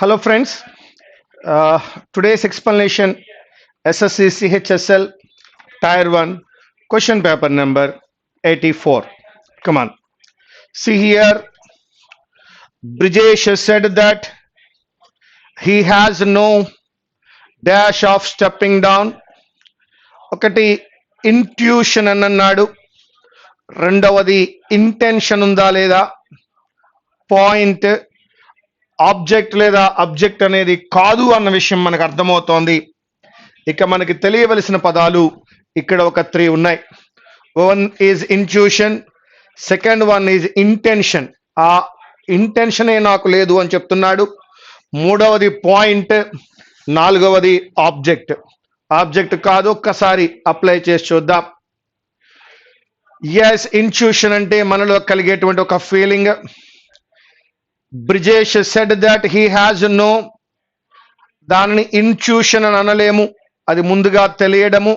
Hello friends, today's explanation SSC CHSL Tier 1 question paper number 84. Come on. See here, Brijesh said that he has no dash of stepping down. ఒకటి intuition అని అన్నాడు, రెండవది intention ఉందా లేదా, point object లేదా object అనేది కాదు అన్న విషయం మనకు అర్థమవుతోంది. ఇక మనకి తెలియవలసిన పదాలు ఇక్కడ ఒక 3 ఉన్నాయి. One is intuition, second one is intention, ఆ ఇంటెన్షనే నాకు లేదు అని చెప్తున్నాడు. మూడవది పాయింట్, నాలుగవది ఆబ్జెక్ట్. ఆబ్జెక్ట్ కాదు, ఒక్కసారి అప్లై చేసి చూద్దాం. ఎస్, ఇంట్యూషన్ అంటే మనలో కలిగేటువంటి ఒక feeling. Brijesh said that he has no, దానిని ఇంట్యూషన్ అని అనలేము, అది ముందుగా తెలియడము.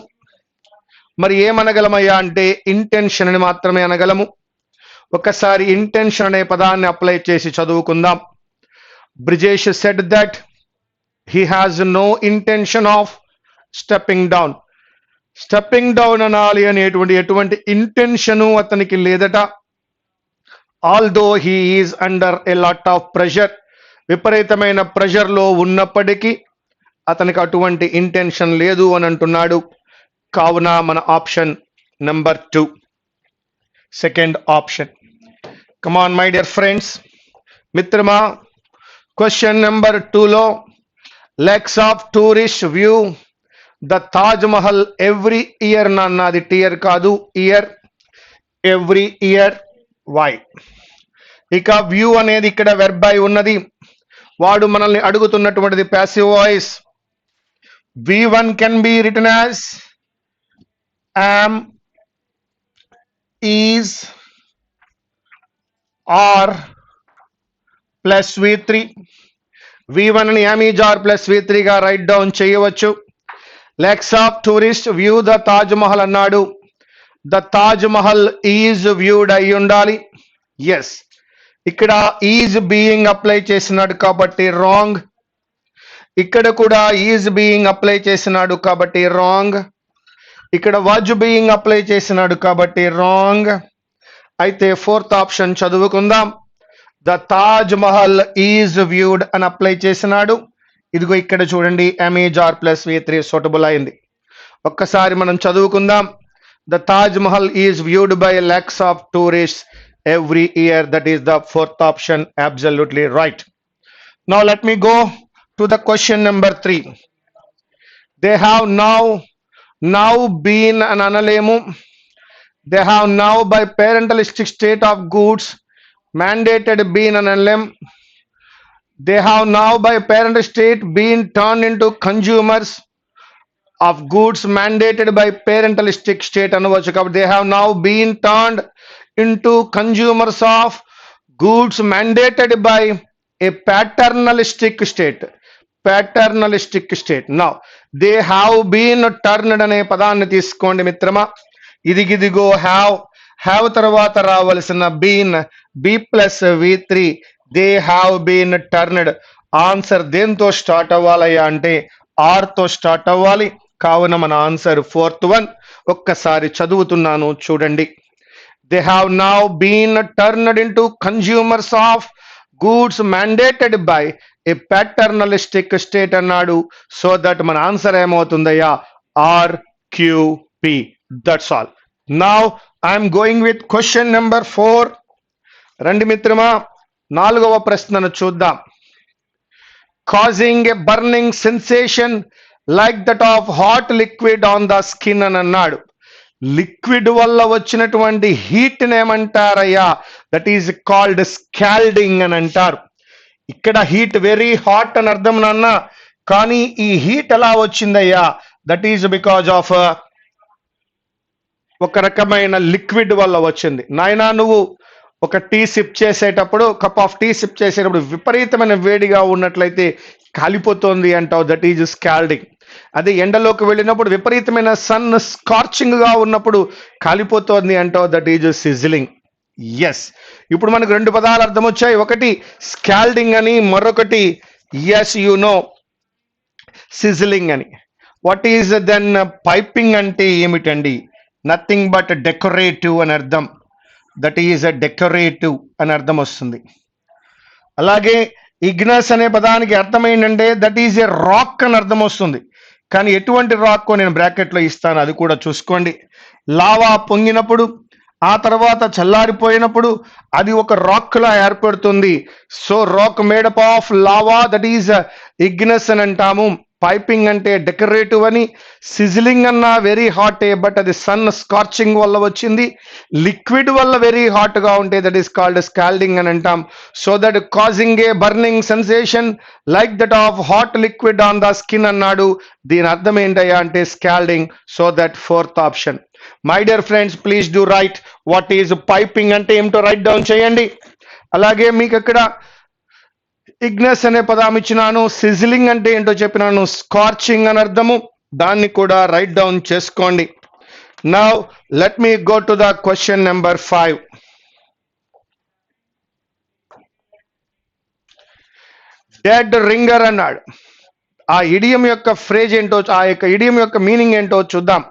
మరి ఏమనగలమయ్యా అంటే ఇంటెన్షన్ అని మాత్రమే అనగలము. ఒకసారి ఇంటెన్షన్ అనే పదాన్ని అప్లై చేసి చదువుకుందాం. Brijesh said that he has no intention of stepping down. Stepping down అనాలి అనేటువంటి ఎటువంటి ఇంటెన్షను అతనికి లేదట. Although he is under a lot of pressure, విపరీతమైన ప్రెషర్లో ఉన్నప్పటికీ అతనికి అటువంటి ఇంటెన్షన్ లేదు అని అంటున్నాడు. కావున మన option number 2, second option. Come on my dear friends, మిత్రమా, క్వశ్చన్ నెంబర్ 2లో legs of tourist view the Taj Mahal every year అన్నది, టియర్ కాదు, ఇయర్, ఎవ్రీ ఇయర్. వై? ఇక వ్యూ అనేది ఇక్కడ వెర్బ్ అయి ఉన్నది. వాడు మనల్ని అడుగుతున్నటువంటిది passive voice. V1 can be written as am, is, are plus V3. V1 ని am, is, are plus V3 గా రైట్ డౌన్ చేయవచ్చు. Legs of tourist view the Taj Mahal అన్నాడు. The Taj Mahal is viewed అయి ఉండాలి. ఎస్, ఇక్కడ ఈజ్ బీయింగ్ అప్లై చేసినాడు కాబట్టి wrong. ఇక్కడ కూడా ఈజ్ బీయింగ్ అప్లై చేసినాడు కాబట్టి రాంగ్. ఇక్కడ వాజ్ బీయింగ్ అప్లై చేసినాడు కాబట్టి రాంగ్. అయితే ఫోర్త్ ఆప్షన్ చదువుకుందాం. The Taj Mahal is viewed అని అప్లై చేసినాడు. ఇదిగో ఇక్కడ చూడండి, అమేజార్ ప్లస్ V3 సూటబుల్ అయింది. ఒక్కసారి మనం చదువుకుందాం. The Taj Mahal is viewed by lakhs of tourist every year. That is the fourth option, absolutely right. Now let me go to the question number 3. They have now been an analemu. They have now by parentalistic state of goods mandated been an analem. They have now by parent state been turned into consumers of goods mandated by parentalistic state అనవచ్చు. కాబట్టి they have now been turned into consumers of goods mandated by a paternalistic state. Paternalistic state. Now they have been turned అనే పదాన్ని తీసుకోండి మిత్రమా. ఇదిగిదిగో have తర్వాత రావలసిన been, b plus V3. They have been turned. Answer దేంతో start అవ్వాలయ్యా అంటే R తో స్టార్ట్ అవ్వాలి. కావున మన ఆన్సర్ ఫోర్త్ వన్. ఒక్కసారి చదువుతున్నాను చూడండి. They have now been turned into consumers of goods mandated by a paternalistic state అన్నాడు. సో దట్ మన ఆన్సర్ ఏమవుతుందయ్యా, RQP. That's all. Now I'm going with question number 4. రండి మిత్రమా, 4వ ప్రశ్నను చూద్దాం. causing a burning sensation like that of hot liquid on the skin అని అన్నాడు. లిక్విడ్ వల్ల వచ్చినటువంటి heat ఏమంటారయ్యా? That is called scalding అని అంటారు. ఇక్కడ హీట్ వెరీ హాట్ అని అర్థం నాన్న, కానీ ఈ హీట్ ఎలా వచ్చిందయ్యా? దట్ ఈజ్ బికాజ్ ఆఫ్ ఒక రకమైన లిక్విడ్ వల్ల వచ్చింది. నాయనా, నువ్వు ఒక టీ సిప్ చేసేటప్పుడు, కప్ ఆఫ్ టీ సిప్ చేసేటప్పుడు విపరీతమైన వేడిగా ఉన్నట్లయితే కాలిపోతుంది అంటావు, దట్ ఈజ్ స్కాల్డింగ్. అదే ఎండలోకి వెళ్ళినప్పుడు విపరీతమైన సన్ స్కార్చింగ్ గా ఉన్నప్పుడు కాలిపోతోంది అంటావు, దట్ ఈజ్ సిజిలింగ్. ఎస్, ఇప్పుడు మనకు 2 పదాలు అర్థం వచ్చాయి. ఒకటి స్కాల్డింగ్ అని, మరొకటి ఎస్ యు నో సిజిలింగ్ అని. వాట్ ఈజ్ దెన్ పైపింగ్ అంటే ఏమిటండి? నథింగ్ బట్ డెకరేటివ్ అని అర్థం. దట్ ఈజ్ డెకరేటివ్ అని అర్థం వస్తుంది. అలాగే ఇగ్నస్ అనే పదానికి అర్థం ఏంటంటే దట్ ఈజ్ ఏ రాక్ అని అర్థం వస్తుంది. కానీ ఎటువంటి రాక్ నేను బ్రాకెట్లో ఇస్తాను, అది కూడా చూసుకోండి. లావా పొంగినప్పుడు ఆ తర్వాత చల్లారిపోయినప్పుడు అది ఒక రాక్ లా ఏర్పడుతుంది. So rock made up of lava, that is igneous అని అంటాము. పైపింగ్ అంటే డెకరేటివ్ అని. సిజిలింగ్ అన్న వెరీ హాటే, బట్ అది సన్ స్కార్చింగ్ వల్ల వచ్చింది. లిక్విడ్ వల్ల వెరీ హాట్ గా ఉంటే దట్ ఈస్ కాల్డ్ స్కాల్డింగ్ అని అంటాం. So that causing a burning sensation like that of hot liquid on the skin అన్నాడు. దీని అర్థం ఏంటయ్యా అంటే scalding. So that fourth option. My dear friends, please do write what is piping అంటే ఏమిటో right down చేయండి. అలాగే మీకు ఇక్కడ ఇగ్నస్ అనే పదం ఇచ్చినాను, సిజిలింగ్ అంటే ఏంటో చెప్పినాను, స్కార్చింగ్ అని అర్థము. దాన్ని కూడా రైట్ డౌన్ చేసుకోండి. Now let me go to the question number 5. Dead ringer అన్నాడు. ఆ ఇడియం యొక్క ఫ్రేజ్ ఏంటో, ఆ యొక్క ఇడియం యొక్క మీనింగ్ ఏంటో చూద్దాం.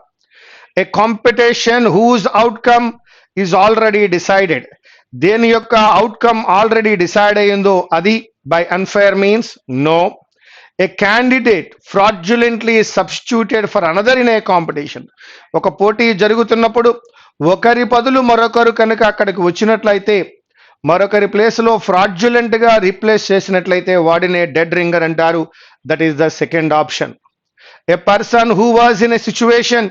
A competition whose outcome is already decided. దేని యొక్క అవుట్కమ్ ఆల్రెడీ డిసైడ్ అయ్యిందో అది. By unfair means no. A candidate fraudulently is substituted for another in a competition. ఒక పోటీ జరుగుతున్నప్పుడు ఒకరి బదులు మరొకరు కనుక అక్కడికి వచ్చినట్లయితే, మరొకరి ప్లేస్ లో ఫ్రాడ్యులెంట్ గా రీప్లేస్ చేసినట్లయితే వాడినే డెడ్ రింగర్ అంటారు. That is the second option. A person who was in a situation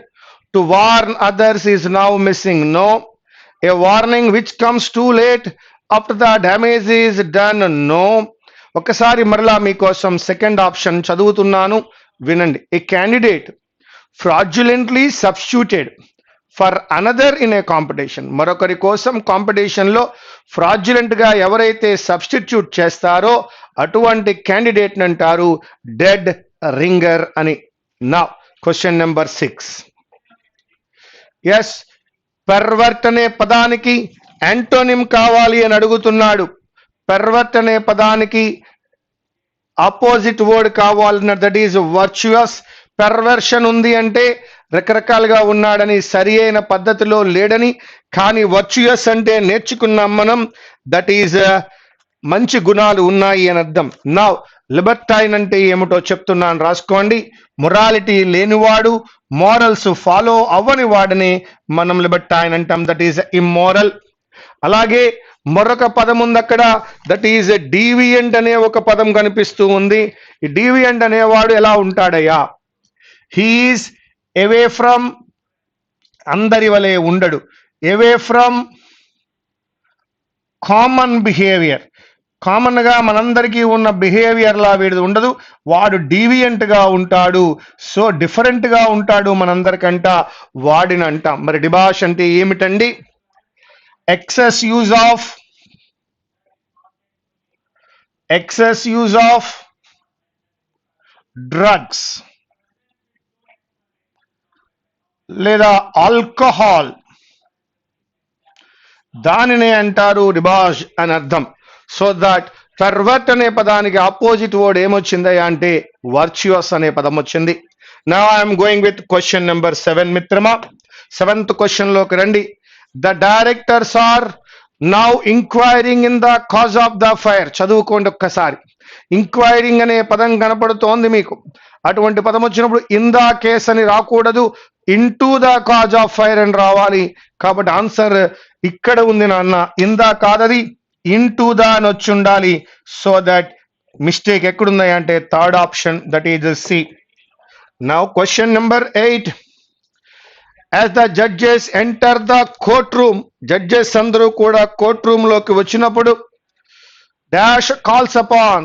to warn others is now missing. No. A warning which comes too late after the damage is done. No. ఒకసారి మరలా మీకోసం second option చదువుతున్నాను, వినండి. A candidate fraudulently substituted for another in a competition. మరొకరి కోసం competition లో fraudulent గా ఎవరైతే సబ్స్టిట్యూట్ చేస్తారో అటువంటి క్యాండిడేట్ అంటారు డెడ్ రింగర్ అని. నా క్వశ్చన్ నెంబర్ 6. ఎస్, పెర్వర్ట్ అనే పదానికి యాంటోనిమ్ కావాలి అని అడుగుతున్నాడు. పెర్వర్ట్ అనే పదానికి ఆపోజిట్ వర్డ్ కావాలన్న, దట్ ఈజ్ వర్చువస్. పెర్వర్షన్ ఉంది అంటే రకరకాలుగా ఉన్నాడని, సరి అయిన పద్ధతిలో లేడని. కానీ వర్చువస్ అంటే నేర్చుకున్నాం మనం, దట్ ఈజ్ మంచి గుణాలు ఉన్నాయి అని అర్థం. నౌ లిబర్టైన్ అంటే ఏమిటో చెప్తున్నాను, రాసుకోండి. మొరాలిటీ లేనివాడు, మోరల్స్ ఫాలో అవ్వని వాడిని మనం లిబర్టైన్ అంటాం. That is immoral. అలాగే మరొక పదం ఉంది అక్కడ, దట్ ఈజ్ డీవియంట్ అనే ఒక పదం కనిపిస్తూ ఉంది. ఈ డీవియంట్ అనేవాడు ఎలా ఉంటాడయ్యా? హీఈస్ అవే ఫ్రమ్, అందరి వలె ఉండడు. Away from common behaviour. Common గా మనందరికీ ఉన్న బిహేవియర్ లా వీడిది ఉండదు, వాడు డీవియంట్ గా ఉంటాడు. సో డిఫరెంట్ గా ఉంటాడు మనందరికంట, వాడిని అంటాం. మరి డిబాష్ అంటే ఏమిటండి? excess use of drugs లేదా ఆల్కహాల్, దానినే అంటారు డిబాష్ అని అర్థం. సో దట్ పర్వర్ట్ అనే పదానికి ఆపోజిట్ వర్డ్ ఏమొచ్చిందయ్యా అంటే వర్చువస్ అనే పదం వచ్చింది. Now I'm going with question number 7 మిత్రమా. 7th క్వశ్చన్ లోకి రండి. The directors are now inquiring in the cause of the fire. చదువుకోండి ఒక్కసారి. ఇంక్వైరింగ్ అనే పదం కనపడుతోంది మీకు. అటువంటి పదం వచ్చినప్పుడు ఇన్ ద కేస్ అని రాకూడదు, into the cause of fire అని రావాలి. కాబట్టి ఆన్సర్ ఇక్కడ ఉంది నాన్న, ఇన్ ద కాదది, ఇంటూ ద అని వచ్చి ఉండాలి. సో దట్ మిస్టేక్ ఎక్కడుంది అంటే third option, that is C. Now question number 8. As the judges enter the courtroom, judges అందరూ కూడా కోర్ట్ రూమ్ లోకి వచ్చినప్పుడు dash calls upon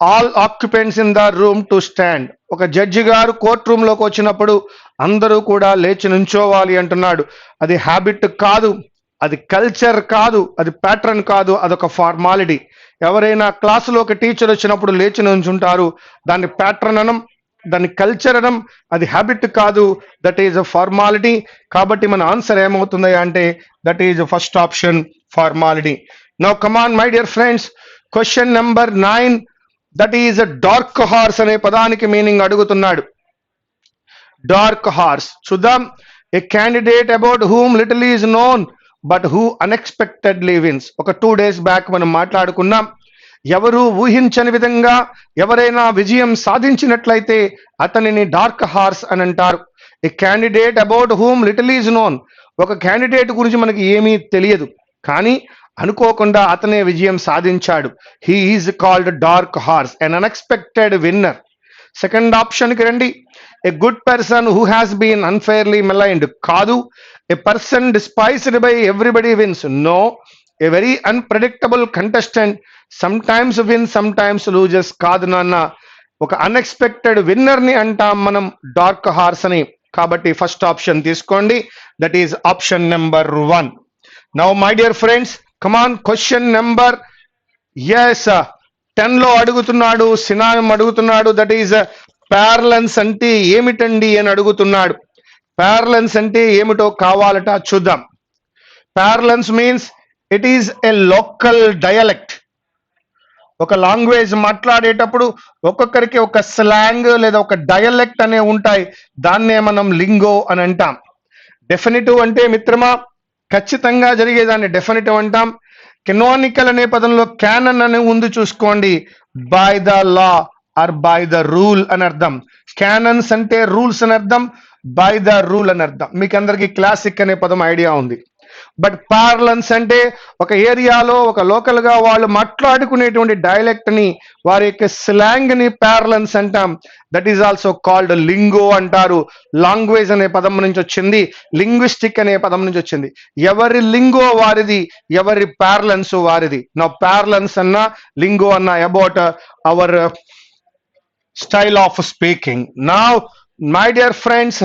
all occupants in the room to stand. ఒక జడ్జి గారు court room లోకి వచ్చినప్పుడు అందరూ కూడా లేచి నుంచోవాలి అంటున్నాడు. అది హ్యాబిట్ కాదు, అది కల్చర్ కాదు, అది ప్యాటర్న్ కాదు, అదొక ఫార్మాలిటీ. ఎవరైనా క్లాసులో ఒక టీచర్ వచ్చినప్పుడు లేచి నుంచుంటారు, దాన్ని ప్యాటర్న్ అనం, దాన్ని కల్చర్ అనం, అది హ్యాబిట్ కాదు, దట్ ఈజ్ అ ఫార్మాలిటీ. కాబట్టి మన ఆన్సర్ ఏమవుతుంది అంటే that is first option, formality. Now come on my dear friends, question number 9. That is dark horse అనే పదానికి మీనింగ్ అడుగుతున్నాడు. డార్క్ హార్స్ చూద్దాం. A candidate about whom little is known but who unexpectedly wins. ఒక 2 days back మనం మాట్లాడుకున్నాం. ఎవరు ఊహించని విధంగా ఎవరైనా విజయం సాధించినట్లయితే అతనిని డార్క్ హార్స్ అని అంటారు. A candidate about whom little is known. ఒక క్యాండిడేట్ గురించి మనకి ఏమీ తెలియదు, కానీ అనుకోకుండా అతనే విజయం సాధించాడు. He is called dark horse, an unexpected winner. Second ఆప్షన్కి రండి. A good person who has been unfairly maligned. కాదు. A person despised by everybody wins. No. A very unpredictable contestant sometimes win sometimes loses. కాదు నాన్న, ఒక unexpected winner ని అంటాం మనం dark horse అని. కాబట్టి ఫస్ట్ ఆప్షన్ తీసుకోండి, that is option number 1. Now my dear friends, come on question number 10 లో అడుగుతున్నాడు, సినానిమ్ అడుగుతున్నాడు. దట్ ఈస్ ప్యారలెన్స్ అంటే ఏమిటండి అని అడుగుతున్నాడు. ప్యారలెన్స్ అంటే ఏమిటో కావాలట, చూద్దాం. Parlance means it is a local dialect. ఒక లాంగ్వేజ్ మాట్లాడేటప్పుడు ఒక్కొక్కరికి ఒక స్లాంగ్ లేదా ఒక డయలెక్ట్ అనే ఉంటాయి. దాన్నే మనం లింగో అని అంటాం. డెఫినిటివ్ అంటే మిత్రమా ఖచ్చితంగా జరిగేదాన్ని డెఫినిటివ్ అంటాం. కెనానికల్ అనే పదంలో క్యానన్ అనే ఉంది చూసుకోండి. By the law or by the rule అని అర్థం. క్యానన్స్ అంటే రూల్స్ అని అర్థం, బై ద రూల్ అని అర్థం. మీకు అందరికి క్లాసిక్ అనే పదం ఐడియా ఉంది. బట్ పార్లన్స్ అంటే ఒక ఏరియాలో ఒక లోకల్ గా వాళ్ళు మాట్లాడుకునేటువంటి డైలెక్ట్ ని, వారి యొక్క స్లాంగ్ ని పార్లన్స్ అంటాం. That is also called lingo అంటారు. లాంగ్వేజ్ అనే పదం నుంచి వచ్చింది, లింగ్విస్టిక్ అనే పదం నుంచి వచ్చింది. ఎవరి లింగో వారిది, ఎవరి పార్లన్స్ వారిది. నా పార్లన్స్ అన్నా లింగో అన్నా about our style of speaking. Now my dear friends,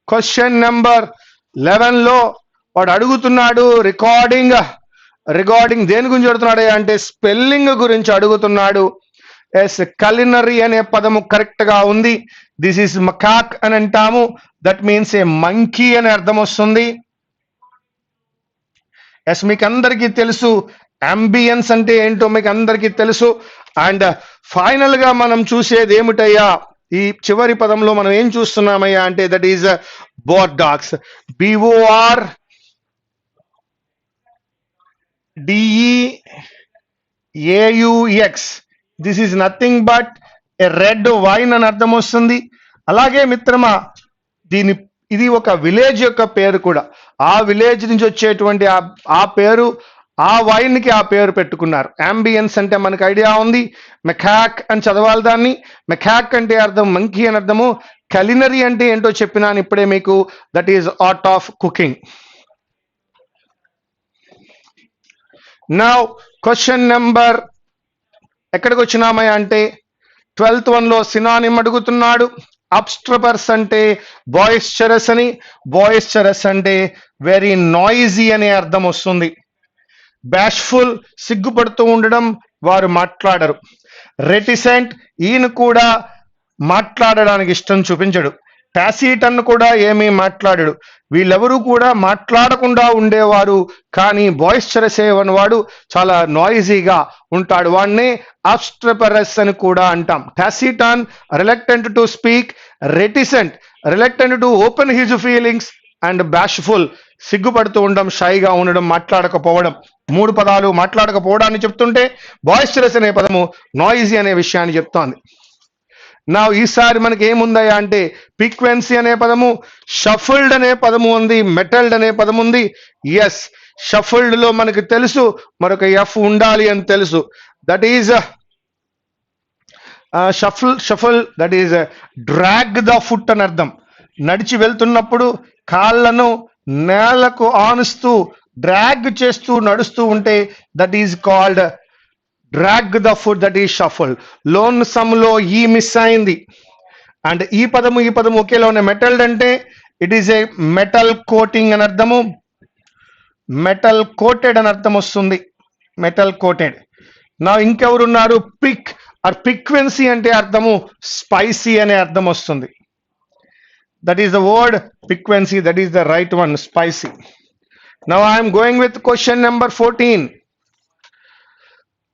question number 11 లో వాడు అడుగుతున్నాడు రికార్డింగ్ దేని గురించి అడుగుతున్నాడు అంటే స్పెల్లింగ్ గురించి అడుగుతున్నాడు. ఎస్, కలినరీ అనే పదము కరెక్ట్ గా ఉంది. దిస్ ఈస్ మకాక్ అని అంటాము. దట్ మీన్స్ ఏ మంకీ అనే అర్థం వస్తుంది. ఎస్, మీకు అందరికీ తెలుసు అంబియన్స్ అంటే ఏంటో మీకు అందరికీ తెలుసు. అండ్ ఫైనల్ గా మనం చూసేది ఏమిటయ్యా, ఈ చివరి పదంలో మనం ఏం చూస్తున్నామయ్యా అంటే that is Bordeaux. BOR DEAUX. This is nothing but a red wine అని అర్థం వస్తుంది. అలాగే మిత్రమా ఇది ఒక విలేజ్ యొక్క పేరు కూడా. ఆ విలేజ్ నుంచి వచ్చేటువంటి ఆ పేరు, ఆ వైన్ కి ఆ పేరు పెట్టుకున్నారు. అంబియన్స్ అంటే మనకు ఐడియా ఉంది. మెకాక్ అని చదవాలి దాన్ని. మెకాక్ అంటే అర్థం మంకీ అని అర్థము. కలినరీ అంటే ఏంటో చెప్పినాను ఇప్పుడే మీకు. That is art of cooking. Now question number ఎక్కడికి వచ్చినామయ్య అంటే 12th 1 లో సినానిమ్ అడుగుతున్నాడు. అబ్స్ట్రపర్స్ అంటే బాయిస్చరస్ అని. బాయిస్చరస్ అంటే వెరీ నాయిజీ అనే అర్థం వస్తుంది. బ్యాష్ఫుల్ సిగ్గుపడుతూ ఉండడం, వారు మాట్లాడరు. రెటిసెంట్, ఈయన కూడా మాట్లాడడానికి ఇష్టం చూపించడు. టాసిటన్ కూడా ఏమీ మాట్లాడడు. వీళ్ళెవరూ కూడా మాట్లాడకుండా ఉండేవారు. కానీ బాయిస్చరస్ అనేవాడు చాలా నాయిజీగా ఉంటాడు. వాడిని అబ్స్ట్రపరస్ అని కూడా అంటాం. Taciturn reluctant to speak, reticent reluctant to open his feelings, and bashful సిగ్గుపడుతూ ఉండడం, షైగా ఉండడం, మాట్లాడకపోవడం. 3 పదాలు మాట్లాడకపోవడాన్ని చెప్తుంటే బాయిస్చరస్ అనే పదము నాయిజీ అనే విషయాన్ని చెప్తోంది. నా ఈసారి మనకి ఏముందయ్యా అంటే ఫ్రీక్వెన్సీ అనే పదము, షఫల్డ్ అనే పదము ఉంది, మెటల్డ్ అనే పదము ఉంది. ఎస్, షఫల్డ్ లో మనకు తెలుసు మరొక ఎఫ్ ఉండాలి అని తెలుసు. That is shuffle, that is drag the foot అని అర్థం. నడిచి వెళ్తున్నప్పుడు కాళ్ళను నేలకు ఆనుస్తూ డ్రాగ్ చేస్తూ నడుస్తూ ఉంటే that is called drag the foot, that is shuffle. Loan some లో ఈ మిస్ అయింది. అండ్ ఈ పదము ఒకేలా ఉన్నాయి. మెటల్డ్ అంటే it is a metal coating అని అర్థము. మెటల్ కోటెడ్ అని అర్థం వస్తుంది. Metal coated. నా ఇంకెవరున్నారు? పిక్ ఆర్ ఫ్రీక్వెన్సీ అంటే అర్థము స్పైసీ అనే అర్థం వస్తుంది. That is the word frequency, that is the right one, spicy. Now I'm going with question number 14.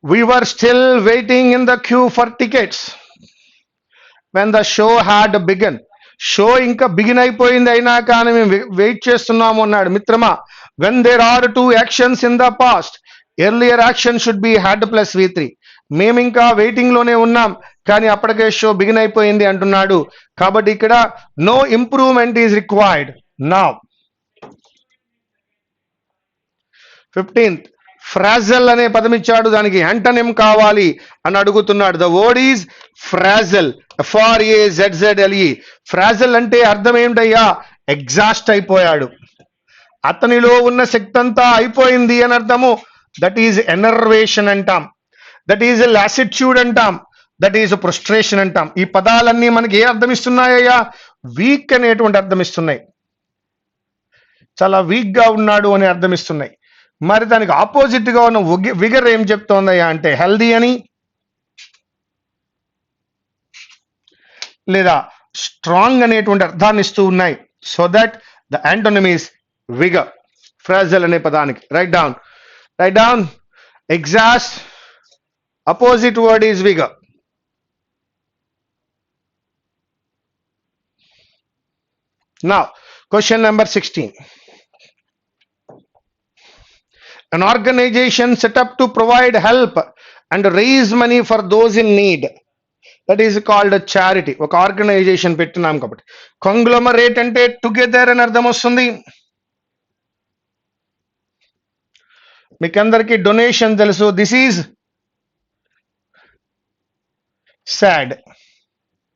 We were still waiting in the queue for tickets when the show had begun. Show ఇంకా begin అయిపోయింది అయినా కానీ మేము wait చేస్తున్నాము అన్నాడు. మిత్రమా, when there are two actions in the past, earlier action should be had plus v3. మేము ఇంకా వెయిటింగ్ లోనే ఉన్నాం కానీ అప్పటికే షో బిగిన్ అయిపోయింది అంటున్నాడు. కాబట్టి ఇక్కడ no improvement is required. Now 15th, frazzle అనే పదం ఇచ్చాడు, దానికి యాంటనిమ్ కావాలి అని అడుగుతున్నాడు. The word is frazzle, FRAZZLE. Frazzle అంటే అర్థం ఏమిటయ్యా? ఎగ్జాస్ట్ అయిపోయాడు, అతనిలో ఉన్న శక్తి అంతా అయిపోయింది అని అర్థము. దట్ ఈజ్ ఎనర్వేషన్ అంటాం, దట్ ఈజ్ లాసిట్యూడ్ అంటాం, దట్ ఈజ్ ఫ్రస్ట్రేషన్ అంటాం. ఈ పదాలన్నీ మనకి ఏ అర్థం ఇస్తున్నాయ్యా? వీక్ అనేటువంటి అర్థం ఇస్తున్నాయి, చాలా వీక్ గా ఉన్నాడు అని అర్థం ఇస్తున్నాయి. మరి దానికి ఆపోజిట్ గా ఉన్న విగర్ ఏం చెప్తోందయ్యా అంటే హెల్దీ అని, లేదా స్ట్రాంగ్ అనేటువంటి అర్థాన్ని ఇస్తూ ఉన్నాయి. So that the antonym is vigour, frazzle అనే పదానికి. Write down exhaust, opposite word is vigour. Now question number 16. An organization set up to provide help and raise money for those in need. That is called a charity. ఒక organisation పెట్టినాం కాబట్టి. కాంగ్లోమరేట్ అంటే together అని అర్థం వస్తుంది. మీకందరికీ donation తెలుసు. This is sad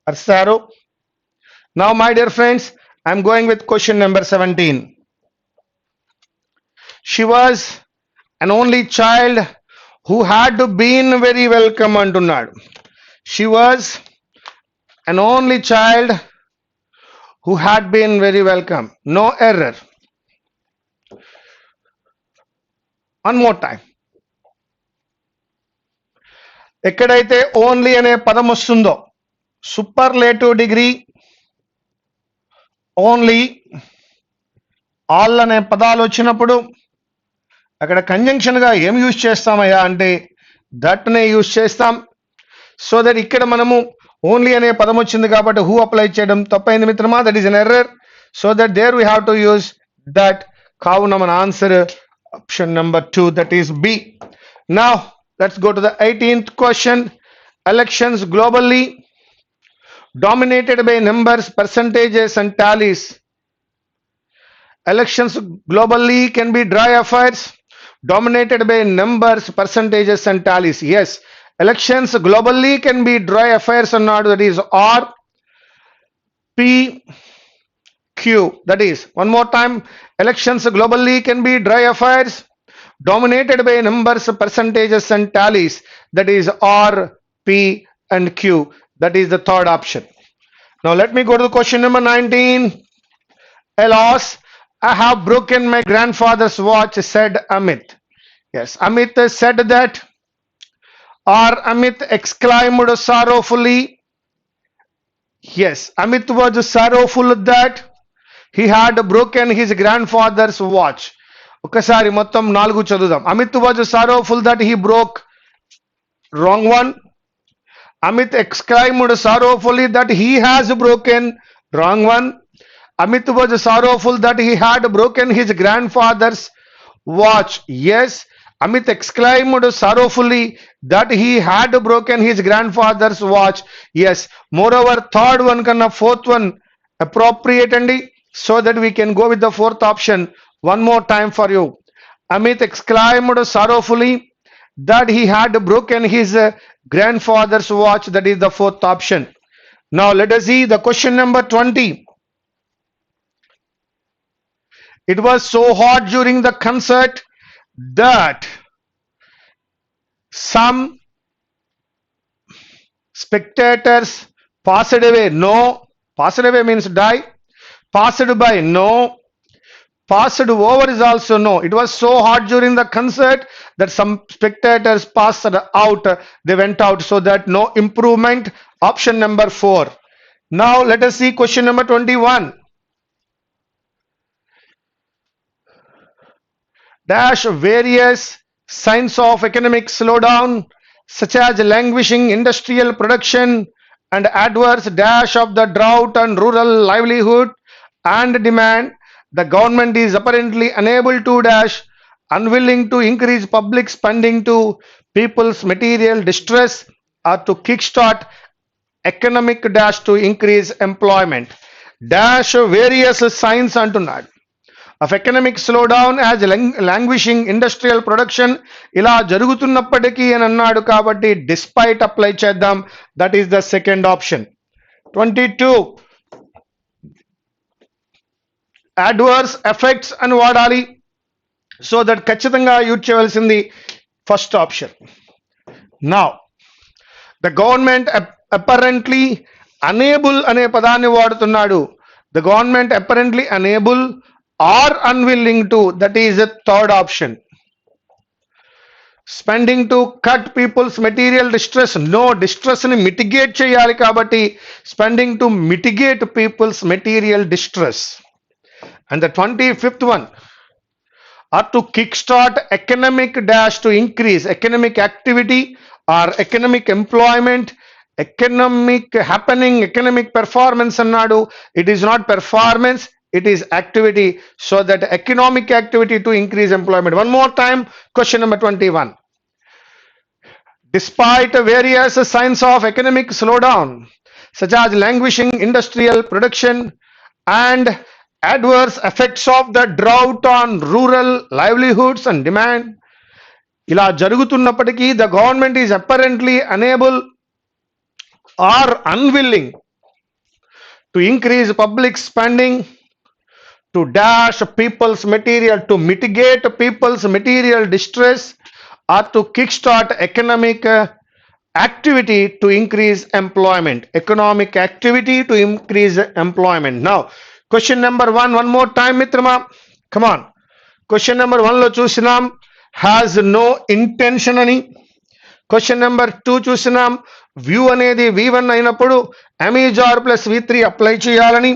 or sorrow. Now my dear friends, I am going with question number 17. She was an only child who had been very welcome అంటున్నాడు. She was an only child who had been very welcome. No error. One more time. ఎక్కడైతే only అనే పదం వస్తుందో, superlative degree, only, all అనే పదాలు వచ్చినప్పుడు అక్కడ conjunction గా ఏం యూజ్ చేస్తామయ్యా అంటే దట్ నే యూజ్ చేస్తాం. సో దట్ ఇక్కడ మనము ఓన్లీ అనే పదం వచ్చింది కాబట్టి హూ అప్లై చేయడం తప్పైంది మిత్రమా. That is an error. So that there we have to use that. కావున మన answer option number 2, that is B. Now let's go to the 18th question. Elections globally dominated by numbers, percentages and tallies. Elections globally can be dry affairs dominated by numbers, percentages and tallies. Yes, elections globally can be dry affairs or not. That is R P Q. That is, one more time, elections globally can be dry affairs dominated by numbers, percentages and tallies. That is R P and Q. That is the third option. Now let me go to question number 19. Alas, I have broken my grandfather's watch, said Amit. Yes, Amit said that, or Amit exclaimed sorrowfully. Yes, Amit was sorrowful that he had broken his grandfather's watch. ఒకసారి మొత్తం 4 చదువుదాం. Amit was sorrowful that he broke, wrong one. Amit exclaimed sorrowfully that he has broken, wrong one. Amit was sorrowful that he had broken his grandfather's watch. Yes, Amit exclaimed sorrowfully that he had broken his grandfather's watch. Yes, moreover third one kanna fourth one appropriate andi, so that we can go with the fourth option. One more time for you. Amit exclaimed sorrowfully that he had broken his grandfather's watch. That is the fourth option. Now let us see the question number 20. It was so hot during the concert that some spectators passed away. No, passed away means die. Passed by, no. Passed over is also no. It was so hot during the concert that some spectators passed out. They went out. So that no improvement. Option number 4. Now let us see question number 21. Dash various signs of economic slowdown, such as languishing industrial production and adverse dash of the drought on rural livelihood and demand, the government is apparently unable to dash, unwilling to increase public spending to people's material distress or to kickstart economic dash to increase employment. Dash various signs అంటున్నాడు of economic slowdown as languishing industrial production ఇలా జరుగుతున్నప్పటికీ అని అన్నాడు కాబట్టి despite apply చేద్దాం. That is the second option. 22 adverse effects అని వాడాలి. So that ఖచ్చితంగా use చేయవలసింది first option. Now the government apparently unable అనే పదాన్ని వాడుతున్నాడు. The government apparently unable or unwilling to, that is the third option. Spending to cut people's material distress, no distress ని mitigate చేయాలి కాబట్టి spending to mitigate people's material distress. And the 25th one, or to kickstart economic dash to increase economic activity or economic employment, economic happening, economic performance అన్నాడు. It is not performance, it is activity. So that economic activity to increase employment. One more time, question number 21. Despite various signs of economic slowdown, such as languishing industrial production and adverse effects of the drought on rural livelihoods and demand, ఇలా జరుగుతున్నప్పటికీ the government is apparently unable or unwilling to increase public spending to dash people's material, to mitigate people's material distress or to kickstart economic activity to increase employment. Economic activity to increase employment. Now question number 1 one more time మిత్రమా, come on. question number 1 లో చూసినాం has no intention అని. Question number 2 చూసినాం view అనేది V1 అయినప్పుడు am is are plus V3 apply చేయాలని.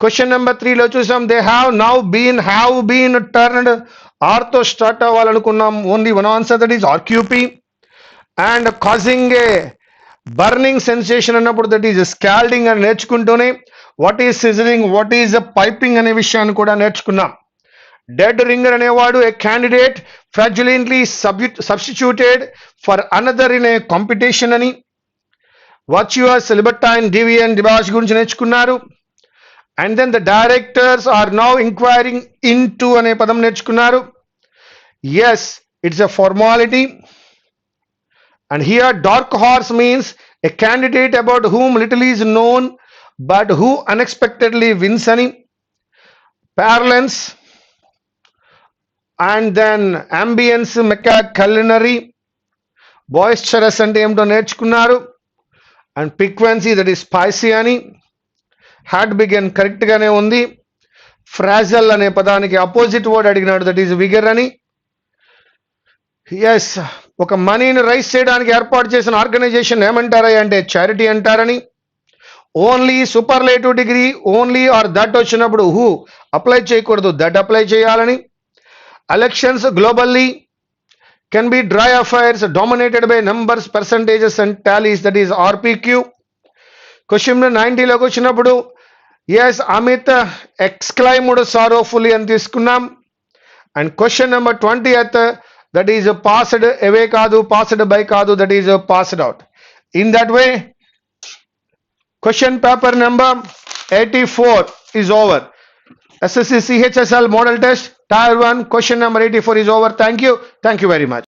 Question number 3 లో చూసాం they have been turned R తో స్టార్ట్ అవ్వాలనుకున్నాం. Only one answer, that is RQP. And causing a burning sensation అన్నప్పుడు దట్ ఈస్ స్కాల్డింగ్ అని నేర్చుకుంటూనే what is sizzling, what is piping అనే విషయాన్ని కూడా నేర్చుకున్నాం. డెడ్ రింగర్ అనేవాడు a candidate fraudulently substituted for another in a competition అని. Virtuous, libertine, deviant, debauch గురించి నేర్చుకున్నారు. And then the directors are now inquiring into అనే పదం నేర్చుకున్నారు. Yes, it's a formality. And here dark horse means a candidate about whom little is known but who unexpectedly wins అని. Parlance and then ambience, mecca, culinary. Boisterous అంటే ఏమిటో నేర్చుకున్నారు. And piquancy, that is spicy అని. Had begun correct గానే ఉంది. Frazzle అనే పదానికి opposite word అడిగినాడు, దట్ ఈస్ విగర్ అని. ఎస్, ఒక మనీని రైజ్ చేయడానికి ఏర్పాటు చేసిన ఆర్గనైజేషన్ ఏమంటారా అంటే చారిటీ అంటారని. Only superlative degree only or that వచ్చినప్పుడు హూ అప్లై చేయకూడదు, దట్ అప్లై చేయాలని. Elections globally can be dry affairs dominated by numbers, percentages and tallies, that is RPQ. Question number 90 లోకి వచ్చినప్పుడు yes అమిత్ exclaimed sorrowfully అని తీసుకున్నాం. And question number 20th, that is passed away కాదు, passed by కాదు, that is passed out. In that way question paper number 84 is over. SSC CHSL model test Tier 1 question number 84 is over. Thank you very much.